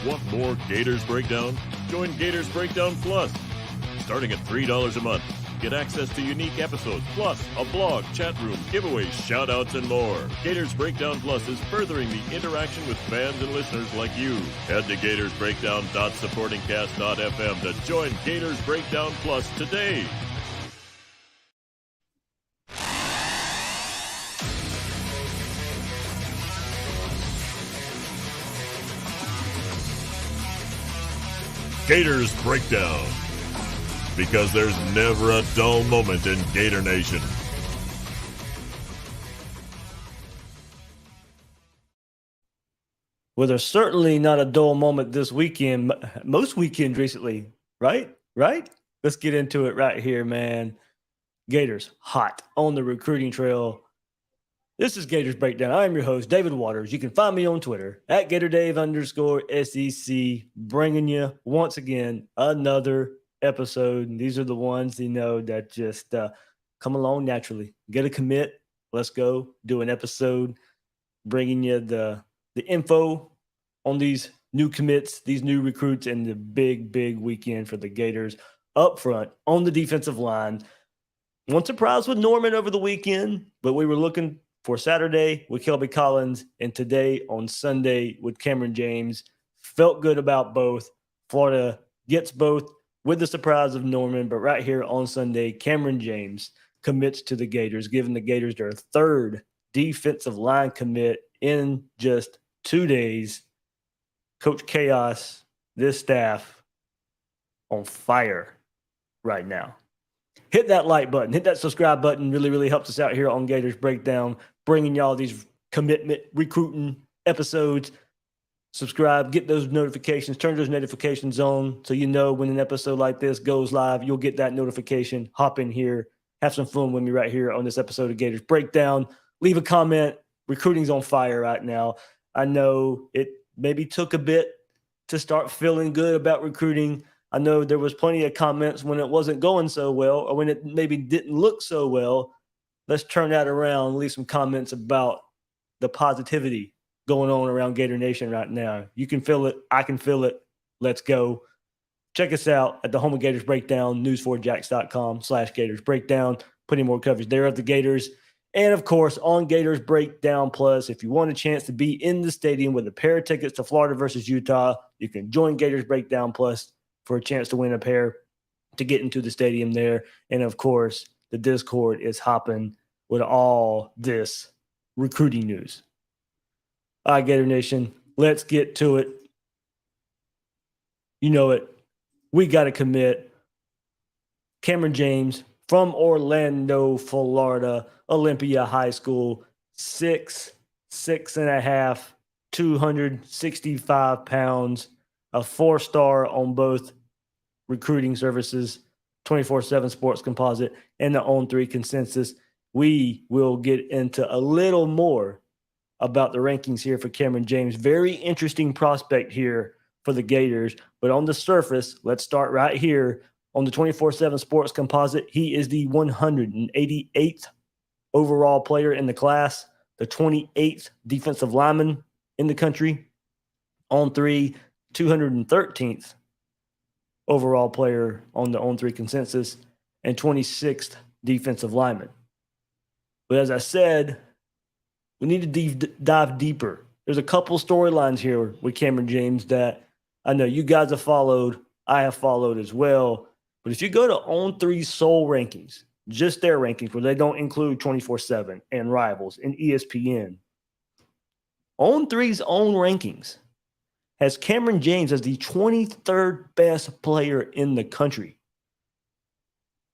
Want more Gators Breakdown? Join Gators Breakdown Plus. Starting at $3 a month, get access to unique episodes, plus a blog, chat room, giveaways, shout-outs, and more. Gators Breakdown Plus is furthering the interaction with fans and listeners like you. Head to gatorsbreakdown.supportingcast.fm to join Gators Breakdown Plus today. Gators Breakdown, because there's never a dull moment in Gator Nation. Well, there's certainly not a dull moment this weekend. Most weekends recently, right? Let's get into it right here, man. Gators hot on the recruiting trail. This is Gators Breakdown. I am your host, David Waters. You can find me on Twitter at GatorDave_SEC, bringing you once again another episode. And these are the ones that just come along naturally. Get a commit. Let's go do an episode, bringing you the info on these new commits, these new recruits, and the big weekend for the Gators up front on the defensive line. One surprise with Norman over the weekend, but we were looking for Saturday with Kelby Collins and today on Sunday with Kamran James. Felt good about both. Florida gets both with the surprise of Norman, but right here on Sunday, Kamran James commits to the Gators, giving the Gators their third defensive line commit in just 2 days. Coach Chaos, this staff on fire right now. Hit that like button. Hit that subscribe button. Really helps us out here on Gators Breakdown, bringing y'all these commitment recruiting episodes. Subscribe, get those notifications, turn those notifications on so you know when an episode like this goes live, you'll get that notification. Hop in here, have some fun with me right here on this episode of Gators Breakdown. Leave a comment. Recruiting's on fire right now. I know it maybe took a bit to start feeling good about recruiting. I know there was plenty of comments when it wasn't going so well or when it maybe didn't look so well. Let's turn that around, leave some comments about the positivity going on around Gator Nation right now. You can feel it. I can feel it. Let's go. Check us out at the home of Gators Breakdown, news4jax.com/Gators Breakdown. Plenty more coverage there of the Gators. And, of course, on Gators Breakdown Plus, if you want a chance to be in the stadium with a pair of tickets to Florida versus Utah, you can join Gators Breakdown Plus for a chance to win a pair to get into the stadium there. And, of course, the Discord is hopping with all this recruiting news. All right, Gator Nation, let's get to it. You know it. We got to commit. Kamran James from Orlando, Florida, Olympia High School, 6'6.5", 265 pounds, a 4-star on both recruiting services, 24/7 Sports Composite, and the On3 Consensus. We will get into a little more about the rankings here for Kamran James. Very interesting prospect here for the Gators. But on the surface, let's start right here on the 24/7 Sports Composite. He is the 188th overall player in the class, the 28th defensive lineman in the country. On3, 213th overall player on the On3 Consensus, and 26th defensive lineman. But as I said, we need to dive deeper. There's a couple storylines here with Kamran James that I know you guys have followed. I have followed as well. But if you go to On3's sole rankings, just their rankings, where they don't include 24/7 and Rivals and ESPN, On3's own rankings has Kamran James as the 23rd best player in the country.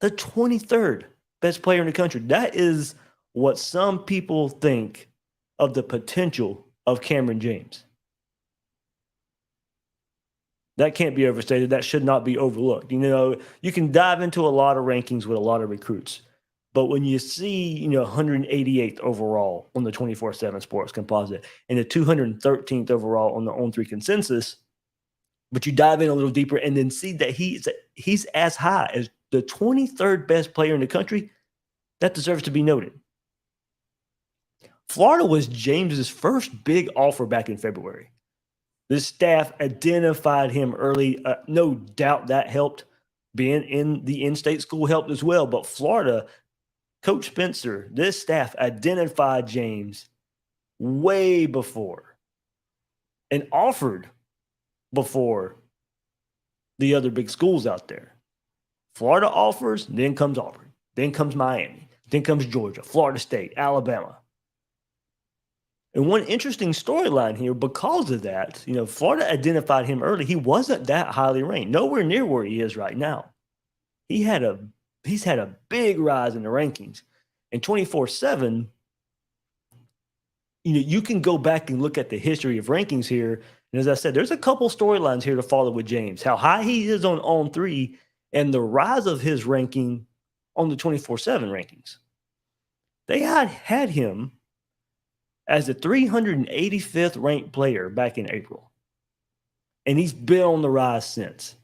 The 23rd best player in the country. That is what some people think of the potential of Kamran James. That can't be overstated. That should not be overlooked. You know, you can dive into a lot of rankings with a lot of recruits. But when you see, 188th overall on the 24/7 Sports Composite and the 213th overall on the On3 Consensus, but you dive in a little deeper and then see that he's as high as the 23rd best player in the country, that deserves to be noted. Florida was James's first big offer back in February. This staff identified him early. No doubt that helped. Being in the in-state school helped as well. But Florida, Coach Spencer, this staff identified James way before and offered before the other big schools out there. Florida offers, then comes Auburn, then comes Miami, then comes Georgia, Florida State, Alabama. And one interesting storyline here, because of that, Florida identified him early. He wasn't that highly ranked, nowhere near where he is right now. He's had a big rise in the rankings. And 24/7, you can go back and look at the history of rankings here. And as I said, there's a couple storylines here to follow with James. How high he is on 3 and the rise of his ranking on the 24/7 rankings. They had him as the 385th ranked player back in April. And he's been on the rise since.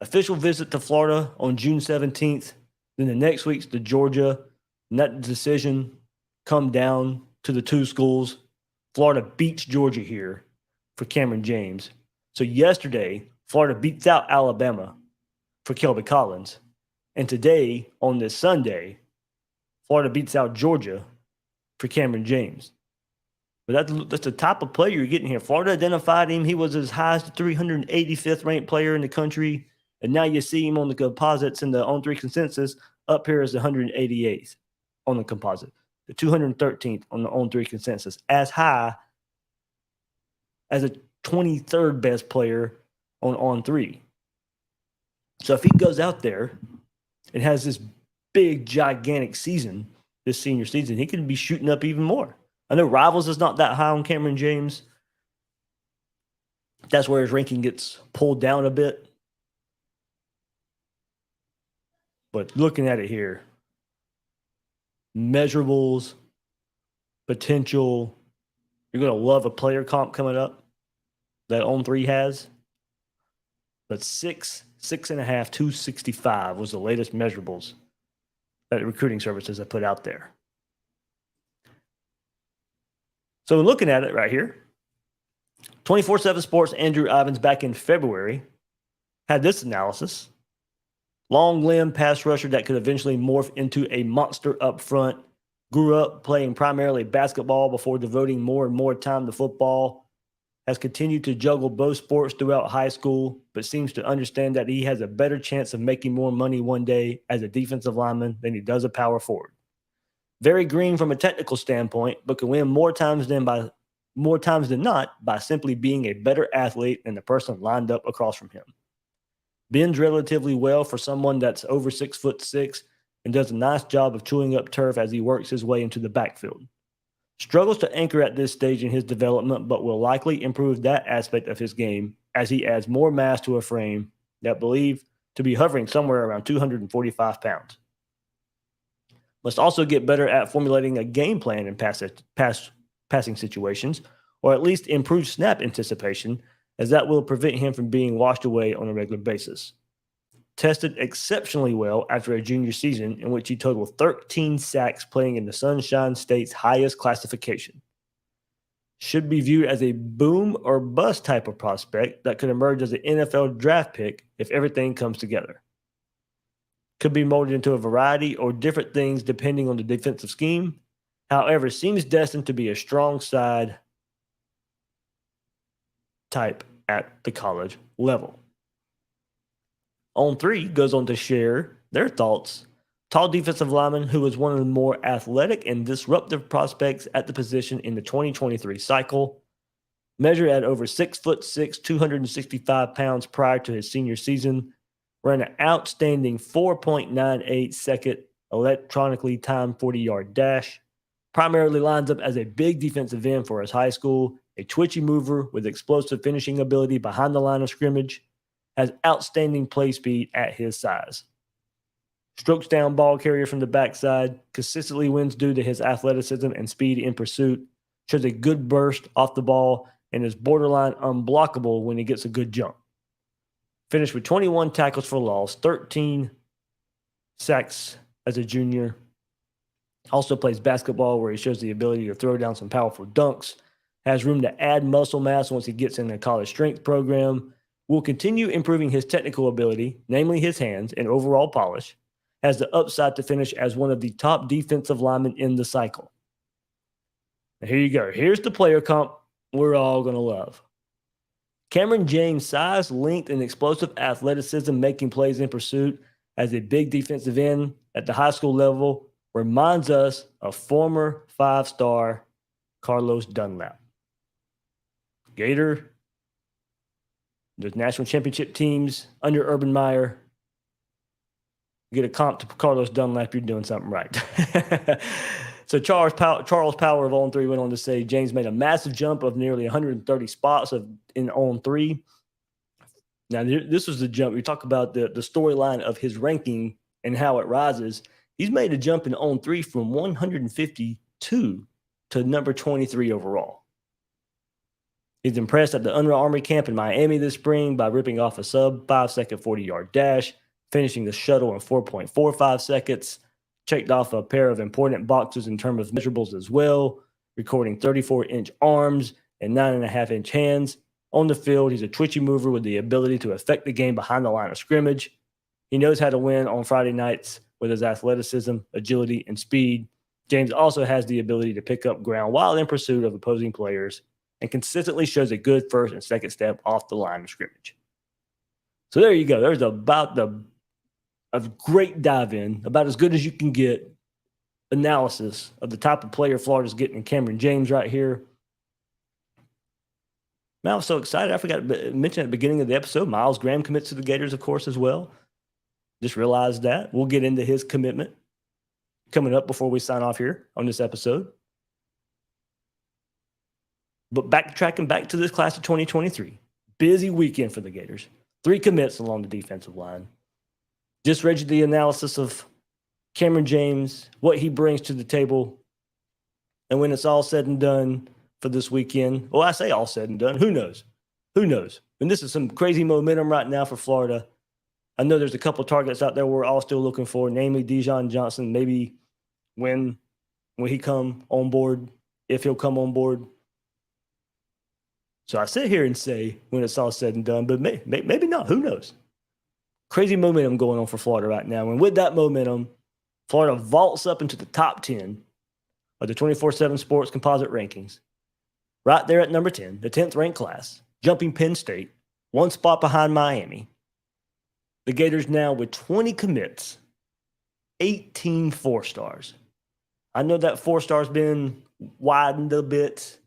Official visit to Florida on June 17th. Then the next week's to Georgia. And that decision come down to the two schools. Florida beats Georgia here for Kamran James. So yesterday, Florida beats out Alabama for Kelby Collins. And today, on this Sunday, Florida beats out Georgia for Kamran James. But that's the type of player you're getting here. Florida identified him. He was as high as the 385th ranked player in the country. And now you see him on the composites and the on-3 consensus up here as the 188th on the composite, the 213th on the on-3 consensus, as high as the 23rd best player on 3. So if he goes out there and has this big, gigantic season, this senior season, he could be shooting up even more. I know Rivals is not that high on Kamran James. That's where his ranking gets pulled down a bit. But looking at it here, measurables, potential, you're going to love a player comp coming up that on 3 has. But 6.5, 265 was the latest measurables that recruiting services have put out there. So looking at it right here, 24/7 Sports, Andrew Ivins back in February had this analysis. Long limb pass rusher that could eventually morph into a monster up front. Grew up playing primarily basketball before devoting more and more time to football. Has continued to juggle both sports throughout high school, but seems to understand that he has a better chance of making more money one day as a defensive lineman than he does a power forward. Very green from a technical standpoint, but can win more times than not by simply being a better athlete than the person lined up across from him. Bends relatively well for someone that's over 6'6" and does a nice job of chewing up turf as he works his way into the backfield. Struggles to anchor at this stage in his development, but will likely improve that aspect of his game as he adds more mass to a frame that believed to be hovering somewhere around 245 pounds. Must also get better at formulating a game plan in passing situations, or at least improve snap anticipation, as that will prevent him from being washed away on a regular basis. Tested exceptionally well after a junior season in which he totaled 13 sacks playing in the Sunshine State's highest classification. Should be viewed as a boom or bust type of prospect that could emerge as an NFL draft pick if everything comes together. Could be molded into a variety or different things depending on the defensive scheme. However, seems destined to be a strong side type at the college level. On 3 goes on to share their thoughts. Tall defensive lineman who was one of the more athletic and disruptive prospects at the position in the 2023 cycle. Measured at over 6'6", 265 pounds prior to his senior season. Ran an outstanding 4.98 second electronically timed 40-yard dash. Primarily lines up as a big defensive end for his high school, a twitchy mover with explosive finishing ability behind the line of scrimmage. Has outstanding play speed at his size. Strokes down ball carrier from the backside, consistently wins due to his athleticism and speed in pursuit. Shows a good burst off the ball and is borderline unblockable when he gets a good jump. Finished with 21 tackles for loss, 13 sacks as a junior. Also plays basketball where he shows the ability to throw down some powerful dunks. has room to add muscle mass once he gets in the college strength program, will continue improving his technical ability, namely his hands and overall polish, has the upside to finish as one of the top defensive linemen in the cycle. Now here you go. Here's the player comp we're all going to love. Kamran James' size, length, and explosive athleticism making plays in pursuit as a big defensive end at the high school level reminds us of former 5-star Carlos Dunlap. Gator, the national championship teams under Urban Meyer. Get a comp to Carlos Dunlap, you're doing something right. So Charles Power of On 3 went on to say James made a massive jump of nearly 130 spots in On 3. Now, this was the jump. We talk about the storyline of his ranking and how it rises. He's made a jump in On 3 from 152 to number 23 overall. He's impressed at the Under Armour camp in Miami this spring by ripping off a sub 5-second 40-yard dash, finishing the shuttle in 4.45 seconds, checked off a pair of important boxes in terms of measurables as well, recording 34-inch arms and 9.5-inch hands. On the field, he's a twitchy mover with the ability to affect the game behind the line of scrimmage. He knows how to win on Friday nights with his athleticism, agility, and speed. James also has the ability to pick up ground while in pursuit of opposing players and consistently shows a good first and second step off the line of scrimmage. So there you go. There's about a great dive in, about as good as you can get, analysis of the type of player Florida's getting in Kamran James right here. Man, I was so excited. I forgot to mention at the beginning of the episode, Myles Graham commits to the Gators, of course, as well. Just realized that. We'll get into his commitment coming up before we sign off here on this episode. But backtracking back to this class of 2023, busy weekend for the Gators. 3 commits along the defensive line. Just read you the analysis of Kamran James, what he brings to the table. And when it's all said and done for this weekend, well, I say all said and done, who knows? Who knows? And this is some crazy momentum right now for Florida. I know there's a couple targets out there we're all still looking for, namely Dijon Johnson, maybe when he come on board, if he'll come on board. So I sit here and say when it's all said and done, but maybe not. Who knows? Crazy momentum going on for Florida right now. And with that momentum, Florida vaults up into the top 10 of the 24/7 Sports Composite Rankings. Right there at number 10, the 10th ranked class, jumping Penn State, 1 spot behind Miami. The Gators now with 20 commits, 18 4-stars. I know that 4-star's been widened a bit,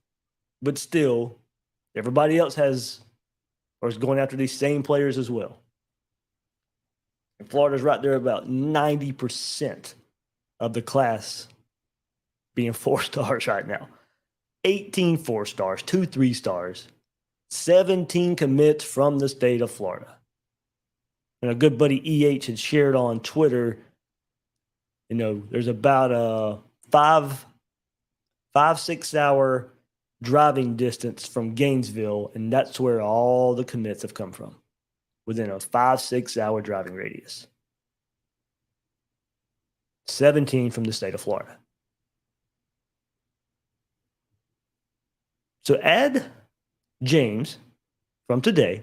but still, everybody else is going after these same players as well. And Florida's right there about 90% of the class being 4-stars right now. 18 4-stars, 2 3-stars, 17 commits from the state of Florida. And a good buddy EH had shared on Twitter, there's about a 5-6 hour driving distance from Gainesville, and that's where all the commits have come from, within a 5-6 hour driving radius. 17 from the state of Florida. So add James from today,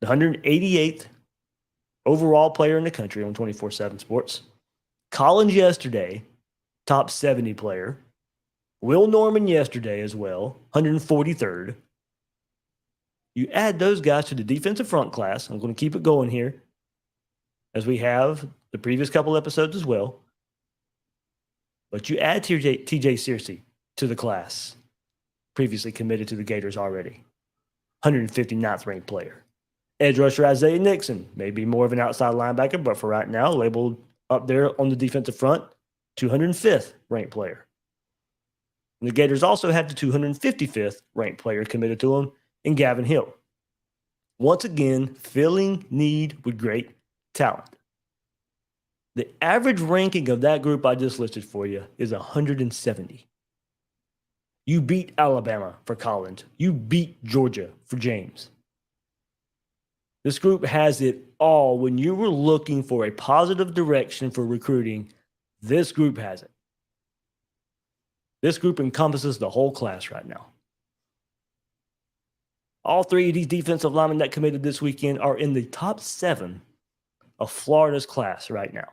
the 188th overall player in the country on 24/7 Sports. Collins yesterday, top 70 player. Will Norman yesterday as well, 143rd. You add those guys to the defensive front class. I'm going to keep it going here, as we have the previous couple episodes as well. But you add TJ Searcy to the class, previously committed to the Gators already. 159th ranked player. Edge rusher Isaiah Nixon, maybe more of an outside linebacker, but for right now, labeled up there on the defensive front, 205th ranked player. And the Gators also had the 255th ranked player committed to them in Gavin Hill. Once again, filling need with great talent. The average ranking of that group I just listed for you is 170. You beat Alabama for Collins. You beat Georgia for James. This group has it all. When you were looking for a positive direction for recruiting, this group has it. This group encompasses the whole class right now. All three of these defensive linemen that committed this weekend are in the top 7 of Florida's class right now.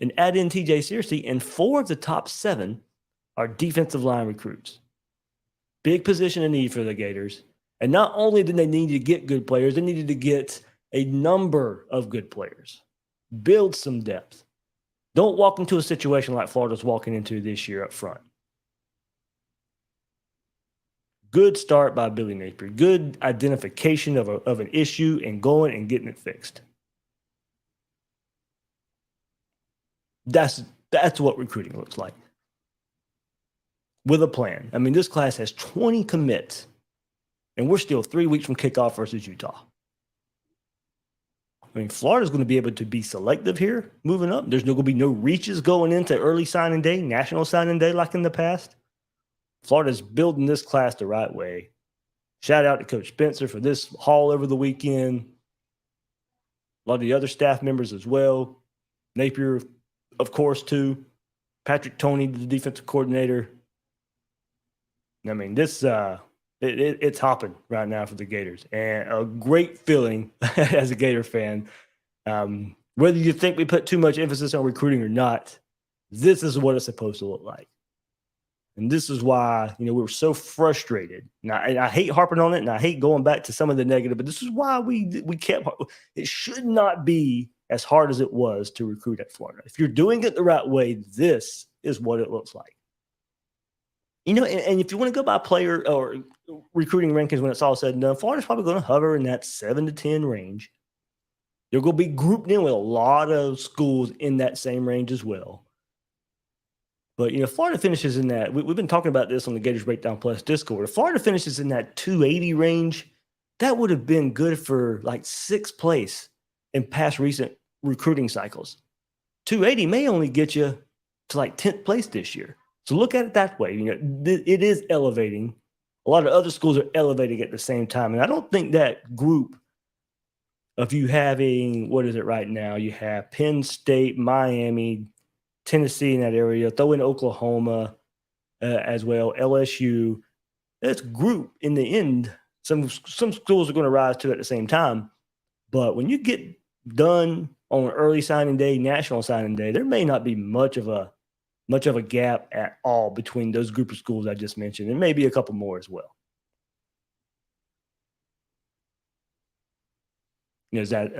And add in TJ Searcy, and 4 of the top 7 are defensive line recruits. Big position of need for the Gators. And not only did they need to get good players, they needed to get a number of good players. Build some depth. Don't walk into a situation like Florida's walking into this year up front. Good start by Billy Napier. Good identification of an issue and going and getting it fixed. That's what recruiting looks like. With a plan. I mean, this class has 20 commits, and we're still 3 weeks from kickoff versus Utah. I mean, Florida's going to be able to be selective here, moving up. There's going to be no reaches going into early signing day, national signing day like in the past. Florida's building this class the right way. Shout out to Coach Spencer for this haul over the weekend. A lot of the other staff members as well. Napier, of course, too. Patrick Toney, the defensive coordinator. I mean, this it's hopping right now for the Gators, and a great feeling as a Gator fan. Whether you think we put too much emphasis on recruiting or not, this is what it's supposed to look like. And this is why, we were so frustrated. Now, and I hate harping on it, and I hate going back to some of the negative, but this is why we kept – it should not be as hard as it was to recruit at Florida. If you're doing it the right way, this is what it looks like. And if you want to go by player or recruiting rankings when it's all said and done, Florida's probably going to hover in that 7 to 10 range. You're going to be grouped in with a lot of schools in that same range as well. But, Florida finishes in that. We've been talking about this on the Gators Breakdown Plus Discord. If Florida finishes in that 280 range, that would have been good for like 6th place in past recent recruiting cycles. 280 may only get you to like 10th place this year. So look at it that way. It is elevating. A lot of other schools are elevating at the same time. And I don't think that group of you having, what is it right now? You have Penn State, Miami, Tennessee in that area, throw in Oklahoma as well, LSU. That's group in the end. Some schools are going to rise to at the same time. But when you get done on early signing day, national signing day, there may not be much of a gap at all between those group of schools I just mentioned, and maybe a couple more as well. Is that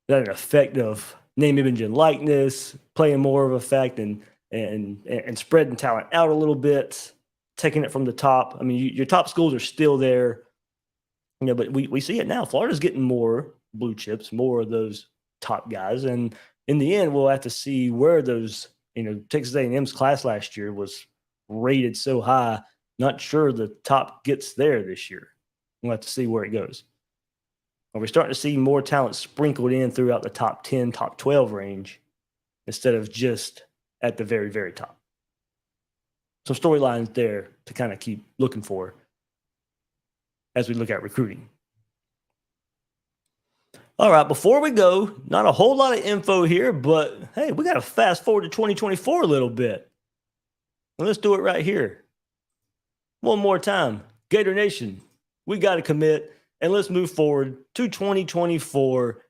an effect of name, image, and likeness playing more of an effect and spreading talent out a little bit, taking it from the top? I mean, your top schools are still there, but we see it now. Florida's getting more blue chips, more of those top guys, and in the end, we'll have to see where those, Texas A&M's class last year was rated so high. Not sure the top gets there this year. We'll have to see where it goes. Are we starting to see more talent sprinkled in throughout the top 10, top 12 range instead of just at the very, very top? Some storylines there to kind of keep looking for as we look at recruiting. All right, before we go, not a whole lot of info here, but hey, we got to fast forward to 2024 a little bit. Well, let's do it right here. One more time. Gator Nation, we got to commit, and let's move forward to 2024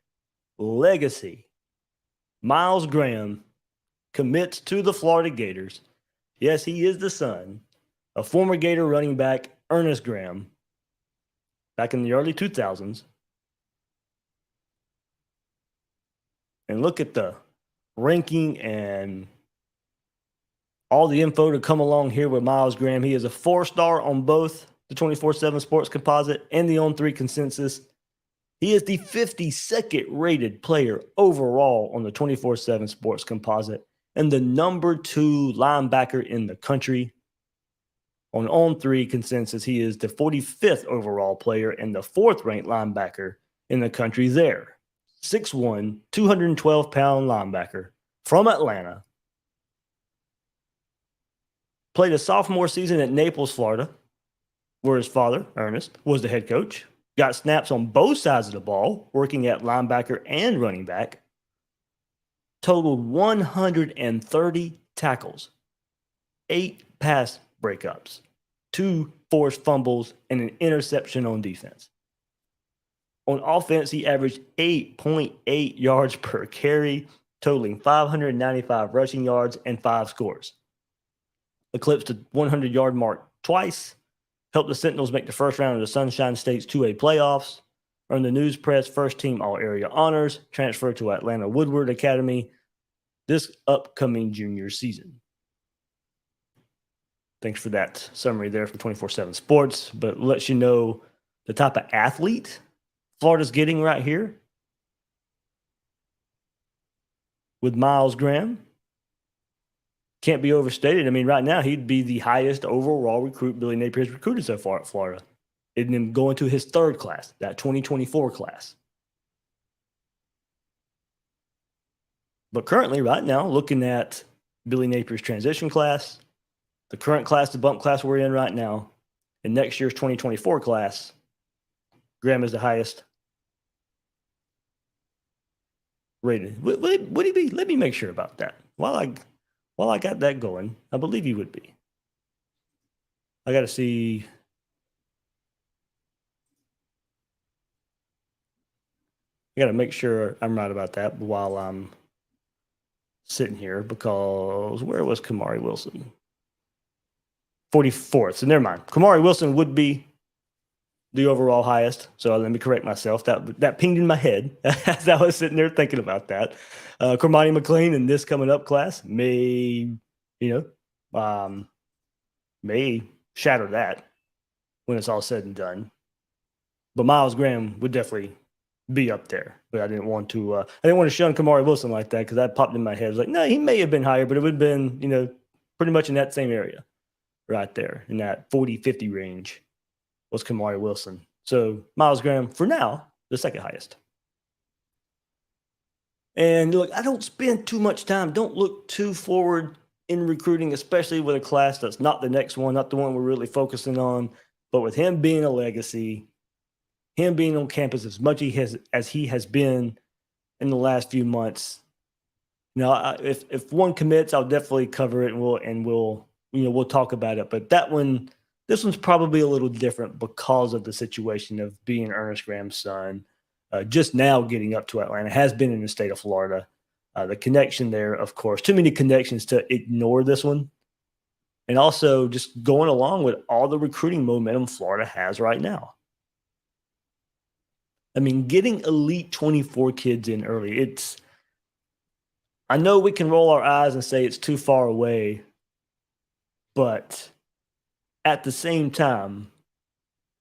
legacy. Myles Graham commits to the Florida Gators. Yes, he is the son of former Gator running back Ernest Graham back in the early 2000s. And look at the ranking and all the info to come along here with Myles Graham. He is a 4-star on both the 24/7 Sports Composite and the On3 Consensus. He is the 52nd rated player overall on the 24/7 Sports Composite and the number 2 linebacker in the country. On On3 Consensus, he is the 45th overall player and the 4th ranked linebacker in the country there. 6'1", 212-pound linebacker from Atlanta. Played a sophomore season at Naples, Florida, where his father, Ernest, was the head coach. Got snaps on both sides of the ball, working at linebacker and running back. Totaled 130 tackles, 8 pass breakups, 2 forced fumbles, and an interception on defense. On offense, he averaged 8.8 yards per carry, totaling 595 rushing yards and 5 scores. Eclipsed the 100-yard mark twice, helped the Sentinels make the first round of the Sunshine State's 2A playoffs, earned the News Press first-team All-Area honors, transferred to Atlanta Woodward Academy this upcoming junior season. Thanks for that summary there from 24/7 Sports, but lets you know the type of athlete Florida's getting right here with Myles Graham. Can't be overstated. I mean, right now, he'd be the highest overall recruit Billy Napier has recruited so far at Florida. And then going to his third class, that 2024 class. But currently, right now, looking at Billy Napier's transition class, the current class, the bump class we're in right now, and next year's 2024 class, Graham is the highest rated. Would he be? Let me make sure about that. While I got that going, I believe he would be. I got to see. I got to make sure I'm right about that while I'm sitting here, because where was Kamari Wilson? 44th. So never mind. Kamari Wilson would be the overall highest. So let me correct myself. That pinged in my head as I was sitting there thinking about that. Cormani McLean in this coming up class may shatter that when it's all said and done. But Myles Graham would definitely be up there. But I didn't want to shun Kamari Wilson like that, because that popped in my head. I was like, no, he may have been higher, but it would have been, pretty much in that same area right there, in that 40-50 range was Kamari Wilson. So Myles Graham, for now, the second highest. And look, I don't spend too much time, don't look too forward in recruiting, especially with a class that's not the next one, not the one we're really focusing on. But with him being a legacy, him being on campus as much as he has been in the last few months, if one commits, I'll definitely cover it, and we'll talk about it. But this one's probably a little different because of the situation of being Ernest Graham's son, just now getting up to Atlanta, has been in the state of Florida. The connection there, of course, too many connections to ignore this one. And also just going along with all the recruiting momentum Florida has right now. I mean, getting elite 24 kids in early, I know we can roll our eyes and say it's too far away, but at the same time,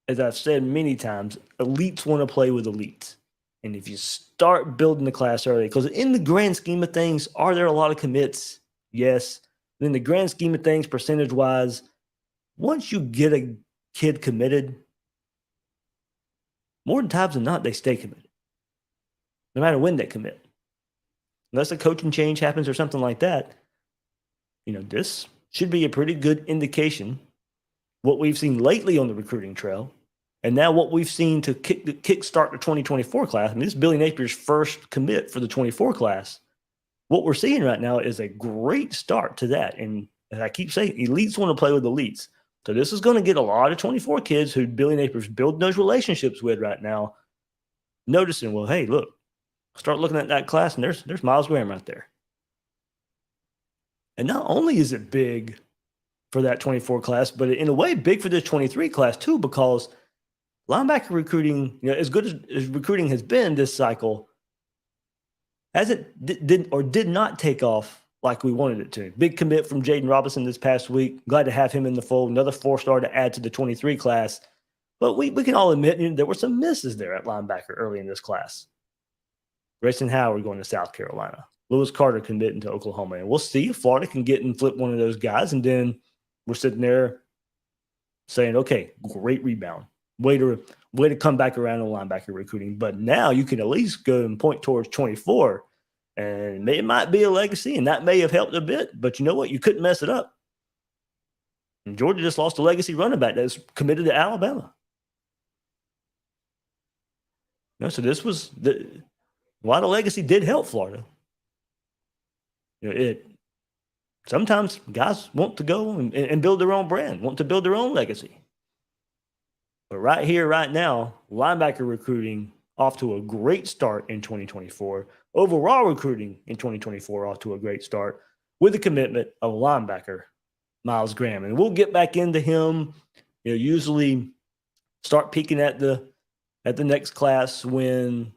as I've said many times, elites want to play with elites. And if you start building the class early, because in the grand scheme of things, are there a lot of commits? Yes. And in the grand scheme of things, percentage-wise, once you get a kid committed, more times than not, they stay committed, no matter when they commit. Unless a coaching change happens or something like that, this should be a pretty good indication what we've seen lately on the recruiting trail, and now what we've seen to kickstart the 2024 class. I mean, this is Billy Napier's first commit for the 24 class. What we're seeing right now is a great start to that. And as I keep saying, elites want to play with elites. So this is going to get a lot of 24 kids who Billy Napier's building those relationships with right now, noticing, well, hey, look, start looking at that class, and there's Myles Graham right there. And not only is it big for that 24 class, but in a way big for this 23 class too, because linebacker recruiting, as good as recruiting has been this cycle, did not take off like we wanted it to. Big commit from Jaden Robinson this past week. Glad to have him in the fold. Another 4-star to add to the 23 class. But we can all admit there were some misses there at linebacker early in this class. Grayson Howard going to South Carolina. Lewis Carter committing to Oklahoma. And we'll see if Florida can get and flip one of those guys. And then we're sitting there saying, okay, great rebound. Way to come back around on linebacker recruiting. But now you can at least go and point towards 24. And it might be a legacy, and that may have helped a bit. But you know what? You couldn't mess it up. And Georgia just lost a legacy running back that's committed to Alabama. So this was a lot of legacy did help Florida. sometimes guys want to go and build their own brand, want to build their own legacy. But right here, right now, linebacker recruiting off to a great start in 2024. Overall recruiting in 2024 off to a great start with the commitment of linebacker Myles Graham. And we'll get back into him. Usually start peeking at the next class when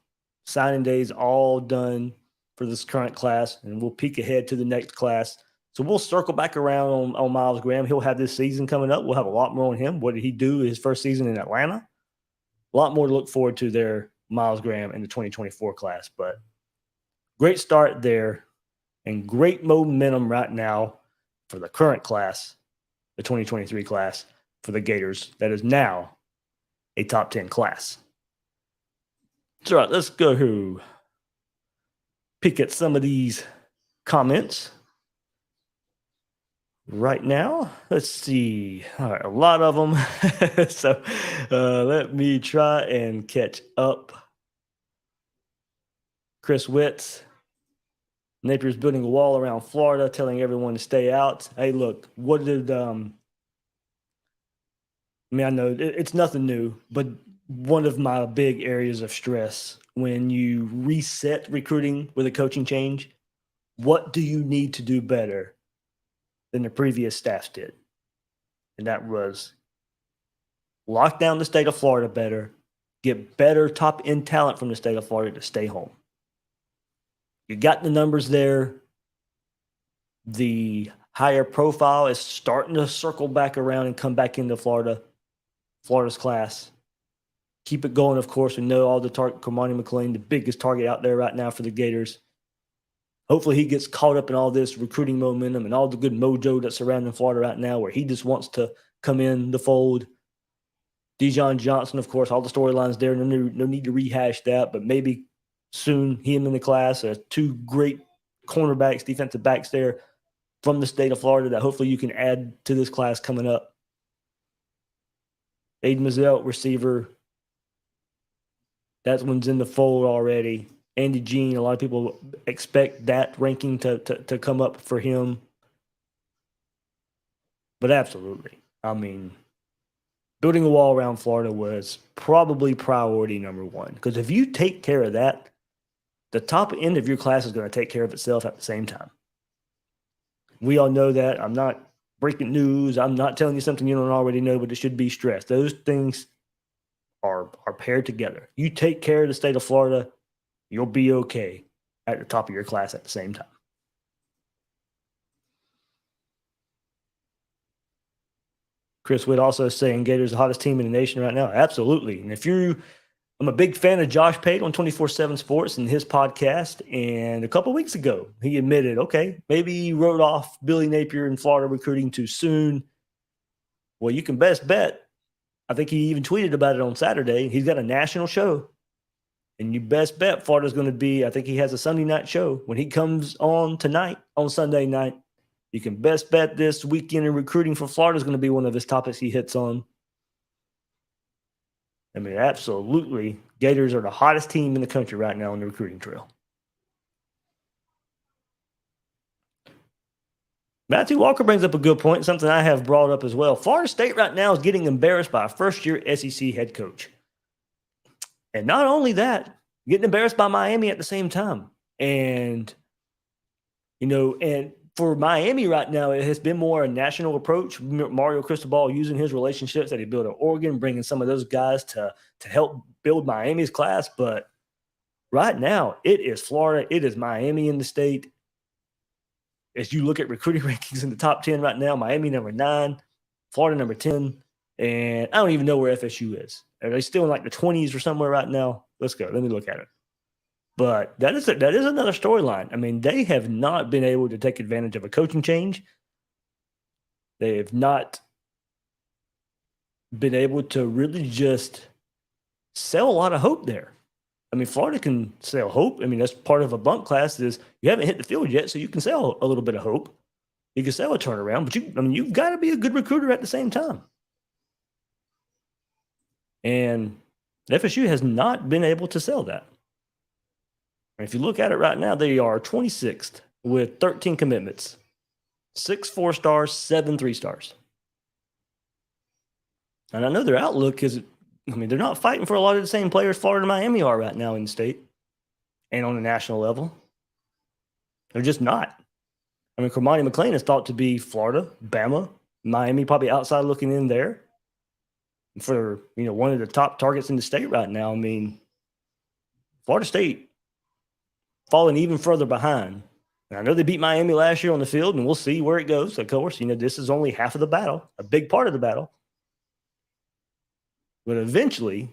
signing day is all done for this current class, and we'll peek ahead to the next class. So we'll circle back around on Myles Graham. He'll have this season coming up. We'll have a lot more on him. What did he do his first season in Atlanta? A lot more to look forward to there, Myles Graham in the 2024 class. But great start there and great momentum right now for the current class, the 2023 class for the Gators. That is now a top 10 class. So, all right, let's go pick at some of these comments right now. Let's see. All right, a lot of them. So let me try and catch up. Chris Witz. Napier's building a wall around Florida, telling everyone to stay out. Hey, look, what did I know it's nothing new, but one of my big areas of stress when you reset recruiting with a coaching change, what do you need to do better than the previous staffs did? And that was lock down the state of Florida better, get better top end talent from the state of Florida to stay home. You got the numbers there. The higher profile is starting to circle back around and come back into Florida's class. Keep it going, of course. We know all the target, Kamran McLean, the biggest target out there right now for the Gators. Hopefully he gets caught up in all this recruiting momentum and all the good mojo that's surrounding Florida right now, where he just wants to come in the fold. Dijon Johnson, of course, all the storylines there. No need to rehash that, but maybe soon him in the class. Two great cornerbacks, defensive backs there from the state of Florida that hopefully you can add to this class coming up. Aiden Mazzell, receiver. That one's in the fold already. Andy Jean, a lot of people expect that ranking to come up for him. But absolutely. I mean, building a wall around Florida was probably priority number one. Because if you take care of that, the top end of your class is going to take care of itself at the same time. We all know that. I'm not breaking news. I'm not telling you something you don't already know, but it should be stressed. Those things are paired together. You take care of the state of Florida, you'll be okay at the top of your class at the same time. Chris Witt also saying Gators the hottest team in the nation right now. Absolutely. And I'm a big fan of Josh Pate on 24/7 Sports and his podcast. And a couple of weeks ago, he admitted, okay, maybe he wrote off Billy Napier in Florida recruiting too soon. Well, you can best bet. I think he even tweeted about it on Saturday. He's got a national show. And you best bet Florida's going to be, I think he has a Sunday night show. When he comes on tonight, on Sunday night, you can best bet this weekend in recruiting for Florida is going to be one of his topics he hits on. I mean, absolutely. Gators are the hottest team in the country right now on the recruiting trail. Matthew Walker brings up a good point, something I have brought up as well. Florida State right now is getting embarrassed by a first-year SEC head coach. And not only that, getting embarrassed by Miami at the same time. And for Miami right now, it has been more a national approach. Mario Cristobal using his relationships that he built at Oregon, bringing some of those guys to help build Miami's class. But right now, it is Florida. It is Miami in the state. As you look at recruiting rankings in the top 10 right now, Miami number 9, Florida number 10, and I don't even know where FSU is. Are they still in like the 20s or somewhere right now? Let's go. Let me look at it. But that is another storyline. I mean, they have not been able to take advantage of a coaching change. They have not been able to really just sell a lot of hope there. I mean, Florida can sell hope. I mean, that's part of a bunk class is you haven't hit the field yet, so you can sell a little bit of hope. You can sell a turnaround, but you've got to be a good recruiter at the same time. And FSU has not been able to sell that. And if you look at it right now, they are 26th with 13 commitments. 6 4-stars, 7 3-stars. And I know their outlook is, they're not fighting for a lot of the same players Florida and Miami are right now in the state and on the national level. They're just not. Kamani McLean is thought to be Florida, Bama, Miami, probably outside looking in there for, one of the top targets in the state right now. Florida State falling even further behind. And I know they beat Miami last year on the field, and we'll see where it goes. Of course, this is only half of the battle, a big part of the battle. But eventually,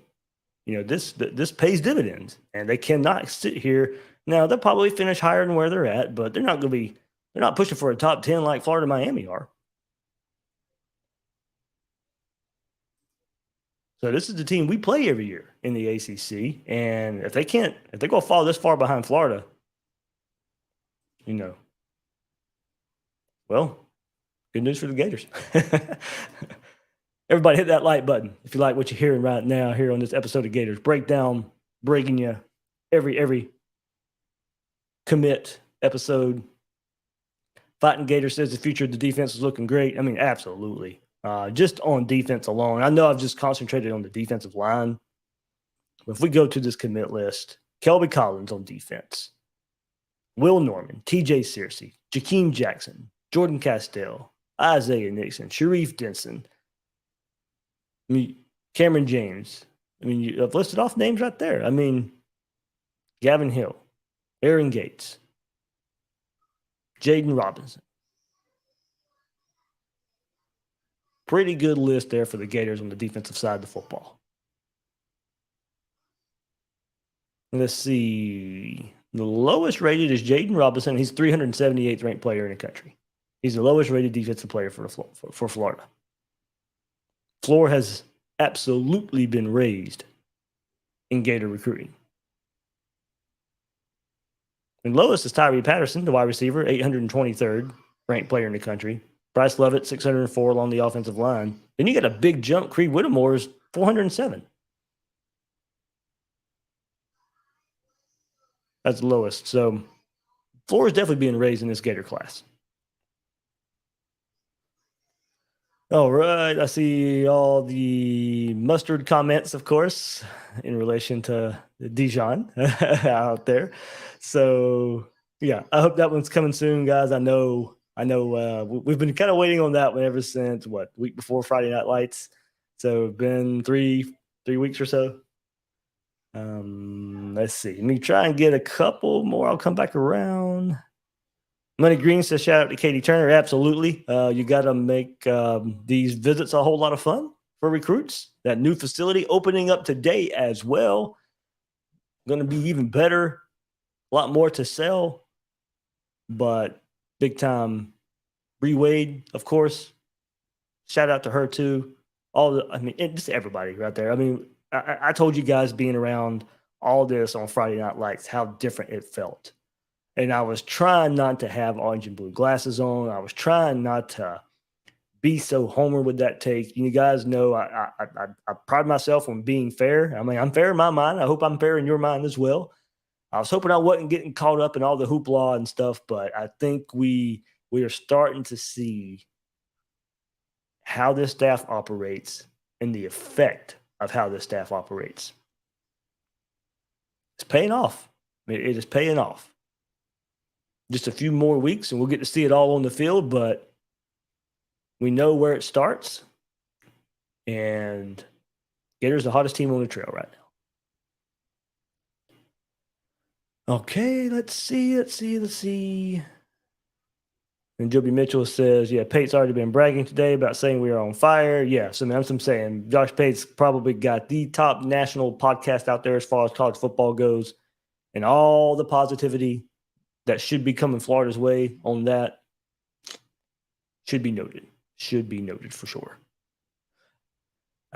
this pays dividends, and they cannot sit here. Now, they'll probably finish higher than where they're at, but they're not pushing for a top 10 like Florida Miami are. So this is the team we play every year in the ACC, and if they go to fall this far behind Florida, well, good news for the Gators. Everybody hit that like button if you like what you're hearing right now here on this episode of Gators Breakdown, breaking you every commit episode. Fighting Gator says the future of the defense is looking great. Absolutely. Just on defense alone. I know I've just concentrated on the defensive line. But if we go to this commit list, Kelby Collins on defense, Will Norman, TJ Searcy, Jakeem Jackson, Jordan Castell, Isaiah Nixon, Sharif Denson, Kamran James. I've listed off names right there. Gavin Hill, Aaron Gates, Jaden Robinson. Pretty good list there for the Gators on the defensive side of the football. Let's see. The lowest rated is Jaden Robinson. He's 378th ranked player in the country. He's the lowest rated defensive player for Florida. Floor has absolutely been raised in Gator recruiting. And lowest is Tyree Patterson, the wide receiver, 823rd ranked player in the country. Bryce Lovett, 604 along the offensive line. Then you got a big jump. Creed Whittemore's 407. That's the lowest. So floor is definitely being raised in this Gator class. All right. I see all the mustard comments, of course, in relation to Dijon out there. So, yeah, I hope that one's coming soon, guys. I know we've been kind of waiting on that one ever since, week before Friday Night Lights. So it's been three weeks or so. Let's see. Let me try and get a couple more. I'll come back around. Money Green says, shout out to Katie Turner. Absolutely. You got to make these visits a whole lot of fun for recruits. That new facility opening up today as well. Going to be even better. A lot more to sell. But big time Bree Wade, of course. Shout out to her too. Just everybody right there. I told you guys being around all this on Friday Night Lights how different it felt. And I was trying not to have orange and blue glasses on. I was trying not to be so homer with that take. You guys know I pride myself on being fair. I'm fair in my mind. I hope I'm fair in your mind as well. I was hoping I wasn't getting caught up in all the hoopla and stuff, but I think we are starting to see how this staff operates and the effect of how this staff operates. It's paying off. It is paying off. Just a few more weeks and we'll get to see it all on the field, but we know where it starts. And Gators the hottest team on the trail right now. Okay, let's see. And Joby Mitchell says, yeah, Pate's already been bragging today about saying we are on fire. Yeah, so I'm saying Josh Pate's probably got the top national podcast out there as far as college football goes. And all the positivity that should be coming Florida's way on that should be noted. Should be noted for sure.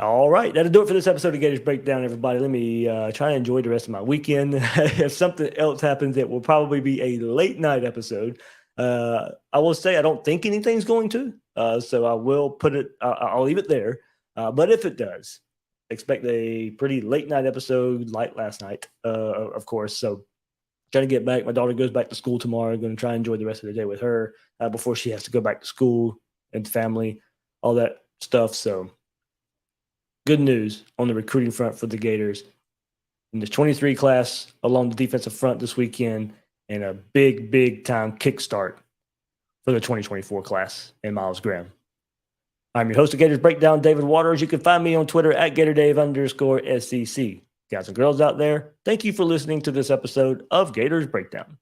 All right, that'll do it for this episode of Gators Breakdown, everybody. Let me try and enjoy the rest of my weekend. If something else happens, it will probably be a late night episode. I will say I don't think anything's going to, so I will put it. I'll leave it there. But if it does, expect a pretty late night episode, like last night, of course. So trying to get back. My daughter goes back to school tomorrow. I'm going to try and enjoy the rest of the day with her before she has to go back to school and family, all that stuff. So good news on the recruiting front for the Gators. In the 23 class along the defensive front this weekend, and a big, big time kickstart for the 2024 class in Myles Graham. I'm your host of Gators Breakdown, David Waters. You can find me on Twitter at GatorDave_SEC. Guys and girls out there, thank you for listening to this episode of Gators Breakdown.